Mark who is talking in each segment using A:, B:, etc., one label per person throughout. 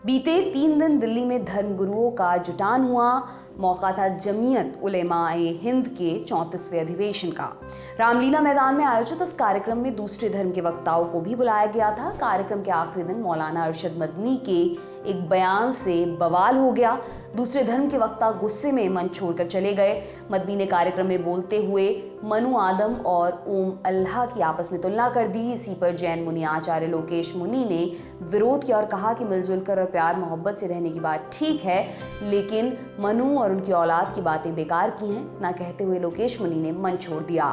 A: बीते 3 दिन दिल्ली में धर्मगुरुओं का जुटान हुआ। मौका था जमीयत उलेमा-ए हिंद के 34वें अधिवेशन का। रामलीला मैदान में आयोजित इस कार्यक्रम में दूसरे धर्म के वक्ताओं को भी बुलाया गया था। कार्यक्रम के आखिरी दिन मौलाना अरशद मदनी के एक बयान से बवाल हो गया। दूसरे धर्म के वक्ता गुस्से में मंच छोड़कर चले गए। मदनी ने कार्यक्रम में बोलते हुए मनु आदम और ओम अल्लाह की आपस में तुलना कर दी। इसी पर जैन मुनि आचार्य लोकेश मुनि ने विरोध किया और कहा कि मिलजुल कर और प्यार मोहब्बत से रहने की बात ठीक है, लेकिन मनु और उनकी औलाद की बातें बेकार की हैं ना कहते हुए लोकेश मुनि ने मंच छोड़ दिया।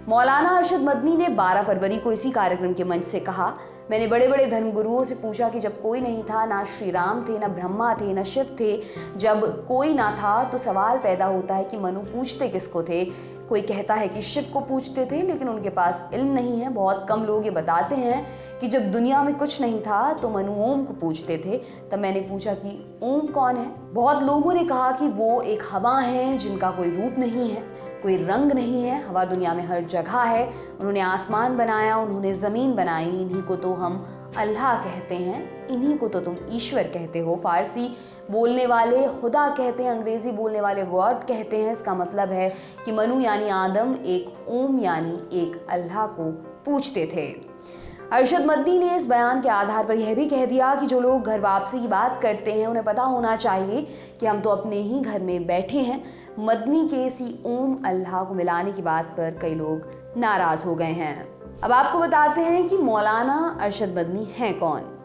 A: मौलाना अरशद मदनी ने 12 फरवरी को इसी कार्यक्रम के मंच से कहा, मैंने बड़े बड़े धर्मगुरुओं से पूछा कि जब कोई नहीं था, ना श्री राम थे, ना ब्रह्मा थे, ना शिव थे, जब कोई ना था तो सवाल पैदा होता है कि मनु पूछते किसको थे। कोई कहता है कि शिव को पूछते थे, लेकिन उनके पास इल्म नहीं है। बहुत कम लोग ये बताते हैं कि जब दुनिया में कुछ नहीं था तो मनु ओम को पूछते थे। तब मैंने पूछा कि ओम कौन है। बहुत लोगों ने कहा कि वो एक हवा है जिनका कोई रूप नहीं है, कोई रंग नहीं है। हवा दुनिया में हर जगह है। उन्होंने आसमान बनाया, उन्होंने ज़मीन बनाई। इन्हीं को तो हम अल्लाह कहते हैं, इन्हीं को तो तुम ईश्वर कहते हो। फारसी बोलने वाले खुदा कहते हैं, अंग्रेज़ी बोलने वाले गॉड कहते हैं। इसका मतलब है कि मनु यानी आदम एक ओम यानी एक अल्लाह को पूछते थे। अरशद मदनी ने इस बयान के आधार पर यह भी कह दिया कि जो लोग घर वापसी की बात करते हैं उन्हें पता होना चाहिए कि हम तो अपने ही घर में बैठे हैं। मदनी के इसी ओम अल्लाह को मिलाने की बात पर कई लोग नाराज़ हो गए हैं। अब आपको बताते हैं कि मौलाना अरशद मदनी हैं कौन।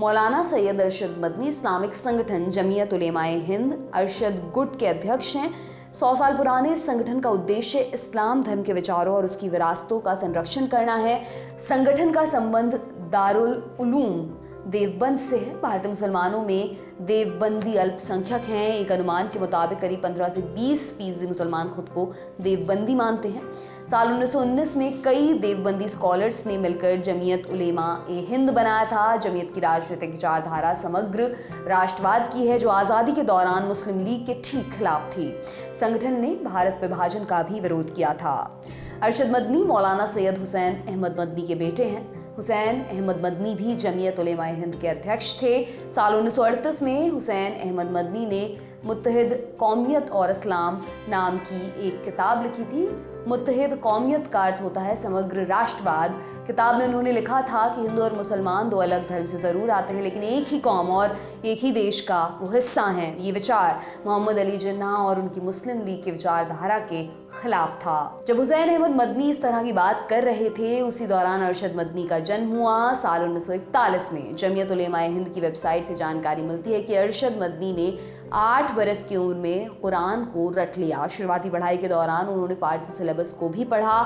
A: मौलाना सैयद अरशद मदनी इस्लामिक संगठन जमीयत उलेमा-ए हिंद अरशद गुट के अध्यक्ष हैं। 100 साल पुराने इस संगठन का उद्देश्य इस्लाम धर्म के विचारों और उसकी विरासतों का संरक्षण करना है। संगठन का संबंध दारुल उलूम देवबंद से है। भारतीय मुसलमानों में देवबंदी अल्पसंख्यक हैं। एक अनुमान के मुताबिक करीब 15 से 20% मुसलमान खुद को देवबंदी मानते हैं। साल 1919 में कई देवबंदी स्कॉलर्स ने मिलकर जमीयत उलेमा-ए हिंद बनाया था। जमीयत की राजनीतिक विचारधारा समग्र राष्ट्रवाद की है, जो आज़ादी के दौरान मुस्लिम लीग के ठीक खिलाफ थी। संगठन ने भारत विभाजन का भी विरोध किया था। अरशद मदनी मौलाना सैयद हुसैन अहमद मदनी के बेटे हैं। हुसैन अहमद मदनी भी जमीयत उलेमा-ए हिंद के अध्यक्ष थे। साल 1938 में हुसैन अहमद मदनी ने मुत्तहिद कौमियत और इस्लाम नाम की एक किताब लिखी थी। मुत्तहिद कौमियत का अर्थ होता है समग्र राष्ट्रवाद। किताब में उन्होंने लिखा था कि हिंदू और मुसलमान दो अलग धर्म से ज़रूर आते हैं, लेकिन एक ही कौम और एक ही देश का वो हिस्सा हैं। ये विचार मोहम्मद अली जिन्ना और उनकी मुस्लिम लीग की विचारधारा के खिलाफ था। जब हुसैन अहमद मदनी इस तरह की बात कर रहे थे, उसी दौरान अरशद मदनी का जन्म हुआ। साल 1941 में जमीयत उलेमा-ए हिंद की वेबसाइट से जानकारी मिलती है कि अरशद मदनी ने 8 बरस की उम्र में कुरान को रट लिया। शुरुआती पढ़ाई के दौरान उन्होंने फारसी सिलेबस को भी पढ़ा।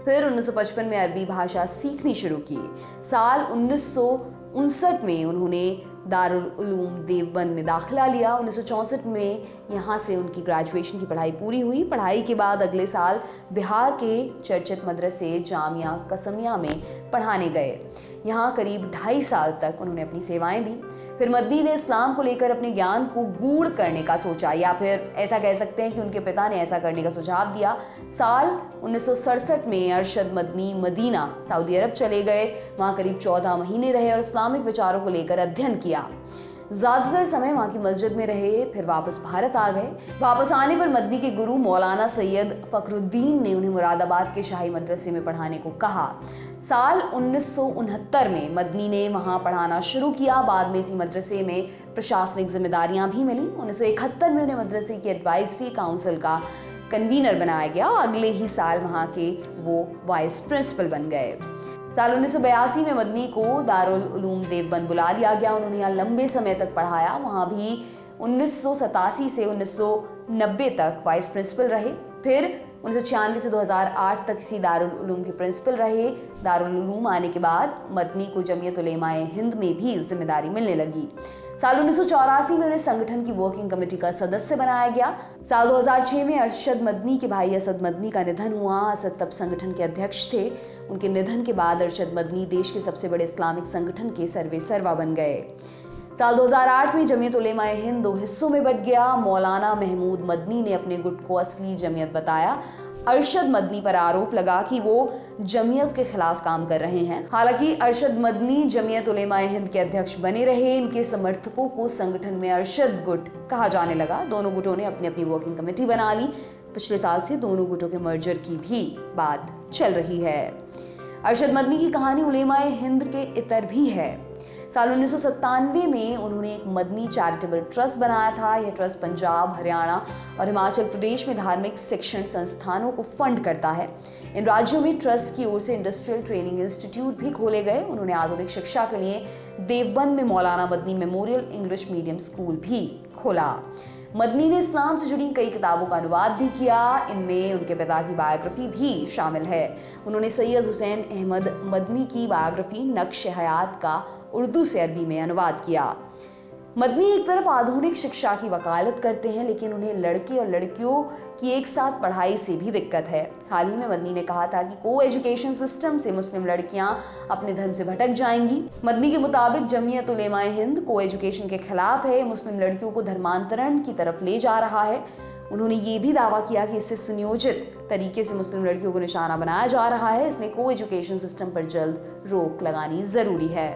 A: फिर 1955 में अरबी भाषा सीखनी शुरू की। साल 1959 में उन्होंने दारुल उलूम देवबंद में दाखिला लिया। 1964 में यहाँ से उनकी ग्रेजुएशन की पढ़ाई पूरी हुई। पढ़ाई के बाद अगले साल बिहार के चर्चित मदरसे जामिया कसमिया में पढ़ाने गए। यहाँ करीब 2.5 साल तक उन्होंने अपनी सेवाएं दी। फिर मदनी ने इस्लाम को लेकर अपने ज्ञान को गूढ़ करने का सोचा, या फिर ऐसा कह सकते हैं कि उनके पिता ने ऐसा करने का सुझाव दिया। साल 1967 में अरशद मदनी मदीना सऊदी अरब चले गए। वहाँ करीब 14 महीने रहे और इस्लामिक विचारों को लेकर अध्ययन किया। ज़्यादातर समय वहाँ की मस्जिद में रहे। फिर वापस भारत आ गए। वापस आने पर मदनी के गुरु मौलाना सैयद फ़खरुद्दीन ने उन्हें मुरादाबाद के शाही मदरसे में पढ़ाने को कहा। साल 1969 में मदनी ने वहाँ पढ़ाना शुरू किया। बाद में इसी मदरसे में प्रशासनिक जिम्मेदारियाँ भी मिली। 1971 में उन्हें मदरसे की एडवाइजरी काउंसिल का कन्वीनर बनाया गया। अगले ही साल वहाँ के वो वाइस प्रिंसिपल बन गए। साल 1982 में मदनी को दारुल उलूम देवबंद बुला लिया गया। उन्होंने यहाँ लंबे समय तक पढ़ाया। वहाँ भी 1987 से 1990 तक वाइस प्रिंसिपल रहे। फिर 1996 से 2008 तक इसी दारुल उलूम के प्रिंसिपल रहे। दारुल उलूम आने के बाद मदनी को जमीयत उलेमा-ए हिंद में भी जिम्मेदारी मिलने लगी। साल 1984 में उन्हें संगठन की वर्किंग कमेटी का सदस्य बनाया गया। साल 2006 में अरशद मदनी के भाई असद मदनी का निधन हुआ। असद तब संगठन के अध्यक्ष थे। उनके निधन के बाद अरशद मदनी देश के सबसे बड़े इस्लामिक संगठन के सर्वेसर्वा बन गए। साल 2008 में जमीयत उलेमा-ए हिंद 2 हिस्सों में बंट गया। मौलाना महमूद मदनी ने अपने गुट को असली जमीयत बताया। अरशद मदनी पर आरोप लगा कि वो जमीयत के खिलाफ काम कर रहे हैं। हालांकि अरशद मदनी जमीयत उलेमा ए हिंद के अध्यक्ष बने रहे। इनके समर्थकों को संगठन में अरशद गुट कहा जाने लगा। दोनों गुटों ने अपनी अपनी वर्किंग कमेटी बना ली। पिछले साल से दोनों गुटों के मर्जर की भी बात चल रही है। अरशद मदनी की कहानी उलेमा ए हिंद के इतर भी है। साल 1997 में उन्होंने एक मदनी चैरिटेबल ट्रस्ट बनाया था। यह ट्रस्ट पंजाब, हरियाणा और हिमाचल प्रदेश में धार्मिक शिक्षण संस्थानों को फंड करता है। इन राज्यों में ट्रस्ट की ओर से इंडस्ट्रियल ट्रेनिंग इंस्टीट्यूट भी खोले गए। उन्होंने आधुनिक शिक्षा के लिए देवबंद में मौलाना Madani memorial English medium school भी खोला। मदनी ने इस्लाम से जुड़ी कई किताबों का अनुवाद भी किया। इनमें उनके पिता की बायोग्राफी भी शामिल है। उन्होंने सैयद हुसैन अहमद मदनी की बायोग्राफी नक्श हयात का उर्दू से अरबी में अनुवाद किया। मदनी एक तरफ आधुनिक शिक्षा की वकालत करते हैं, लेकिन उन्हें लड़के और लड़कियों की एक साथ पढ़ाई से भी दिक्कत है। हाल ही में मदनी ने कहा था कि को एजुकेशन सिस्टम से मुस्लिम लड़कियां अपने धर्म से भटक जाएंगी। मदनी के मुताबिक जमीयत उलेमा ए हिंद को एजुकेशन के खिलाफ है, मुस्लिम लड़कियों को धर्मांतरण की तरफ ले जा रहा है। उन्होंने ये भी दावा किया कि इससे सुनियोजित तरीके से मुस्लिम लड़कियों को निशाना बनाया जा रहा है, इसलिए को एजुकेशन सिस्टम पर जल्द रोक लगानी जरूरी है।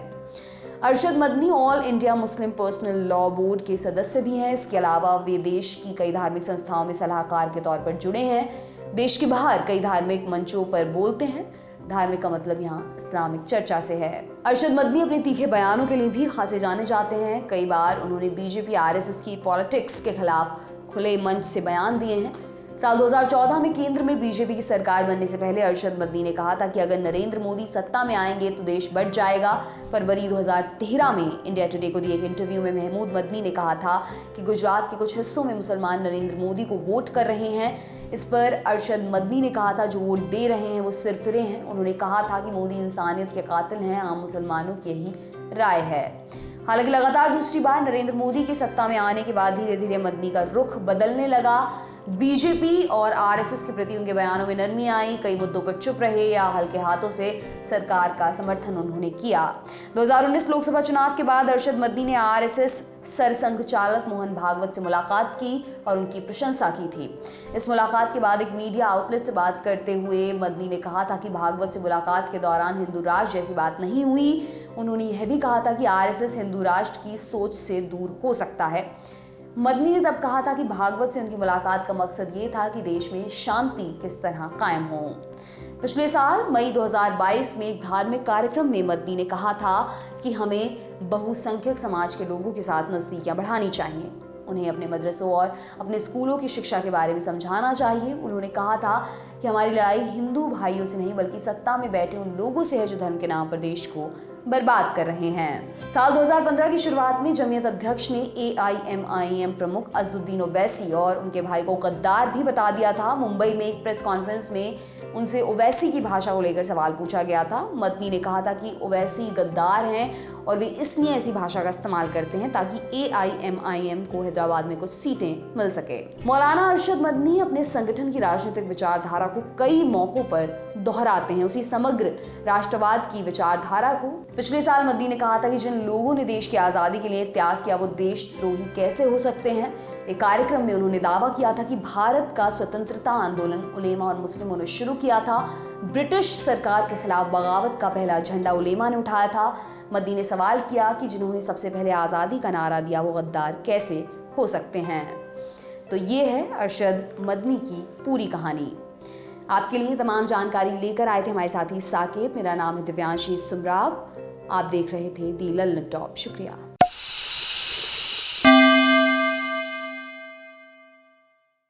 A: Arshad Madani all India Muslim personal law board के सदस्य भी हैं। इसके अलावा वे देश की कई धार्मिक संस्थाओं में सलाहकार के तौर पर जुड़े हैं। देश के बाहर कई धार्मिक मंचों पर बोलते हैं। धार्मिक का मतलब यहाँ इस्लामिक चर्चा से है। अरशद मदनी अपने तीखे बयानों के लिए भी खासे जाने जाते हैं। कई बार उन्होंने बीजेपी आरएसएस की पॉलिटिक्स के खिलाफ खुले मंच से बयान दिए हैं। साल 2014 में केंद्र में बीजेपी की सरकार बनने से पहले अरशद मदनी ने कहा था कि अगर नरेंद्र मोदी सत्ता में आएंगे तो देश बढ़ जाएगा। फरवरी 2013 में इंडिया टुडे को दिए एक इंटरव्यू में महमूद मदनी ने कहा था कि गुजरात के कुछ हिस्सों में मुसलमान नरेंद्र मोदी को वोट कर रहे हैं। इस पर अरशद मदनी ने कहा था जो वोट दे रहे हैं वो सिरफिरे हैं। उन्होंने कहा था कि मोदी इंसानियत के कातिल हैं, आम मुसलमानों की यही राय है। हालांकि लगातार दूसरी बार नरेंद्र मोदी की सत्ता में आने के बाद धीरे धीरे मदनी का रुख बदलने लगा। बीजेपी और आरएसएस के प्रति उनके बयानों में नरमी आई। कई मुद्दों पर चुप रहे या हल्के हाथों से सरकार का समर्थन उन्होंने किया। 2019 लोकसभा चुनाव के बाद अरशद मदनी ने आरएसएस सरसंघ चालक मोहन भागवत से मुलाकात की और उनकी प्रशंसा की थी। इस मुलाकात के बाद एक मीडिया आउटलेट से बात करते हुए मदनी ने कहा था कि भागवत से मुलाकात के दौरान हिंदू राष्ट्र जैसी बात नहीं हुई। उन्होंने यह भी कहा था कि आरएसएस हिंदू राष्ट्र की सोच से दूर हो सकता है। मदनी ने तब कहा था कि भागवत से उनकी मुलाकात का मकसद ये था कि देश में शांति किस तरह कायम हो। पिछले साल मई 2022 में एक धार्मिक कार्यक्रम में मदनी ने कहा था कि हमें बहुसंख्यक समाज के लोगों के साथ नज़दीकियां बढ़ानी चाहिए। उन्हें अपने मदरसों और अपने स्कूलों की शिक्षा के बारे में समझाना चाहिए। उन्होंने कहा था कि हमारी लड़ाई हिंदू भाइयों से नहीं बल्कि सत्ता में बैठे उन लोगों से है जो धर्म के नाम पर देश को बर्बाद कर रहे हैं। साल 2015 की शुरुआत में जमीयत अध्यक्ष ने AIMIM प्रमुख असदुद्दीन ओवैसी और उनके भाई को गद्दार भी बता दिया था। मुंबई में एक प्रेस कॉन्फ्रेंस में उनसे ओवैसी की भाषा को लेकर सवाल पूछा गया था। मदनी ने कहा था कि ओवैसी गद्दार हैं और वे इसलिए ऐसी भाषा का इस्तेमाल करते हैं ताकि AIMIM को हैदराबाद में कुछ सीटें मिल सके। मौलाना अरशद मदनी अपने संगठन की राजनीतिक विचारधारा को कई मौकों पर दोहराते हैं, उसी समग्र राष्ट्रवाद की विचारधारा को। पिछले साल मदनी ने कहा था कि जिन लोगों ने देश की आज़ादी के लिए त्याग किया वो देशद्रोही कैसे हो सकते हैं। एक कार्यक्रम में उन्होंने दावा किया था कि भारत का स्वतंत्रता आंदोलन उलेमा और मुस्लिमों ने शुरू किया था। ब्रिटिश सरकार के खिलाफ बगावत का पहला झंडा उलेमा ने उठाया था। मदनी ने सवाल किया कि जिन्होंने सबसे पहले आज़ादी का नारा दिया वो गद्दार कैसे हो सकते हैं। तो ये है अरशद मदनी की पूरी कहानी। आपके लिए तमाम जानकारी लेकर आए थे हमारे साथी साकेत। मेरा नाम है दिव्यांशी सुमराव। आप देख रहे थे दी लल्लन टॉप। शुक्रिया।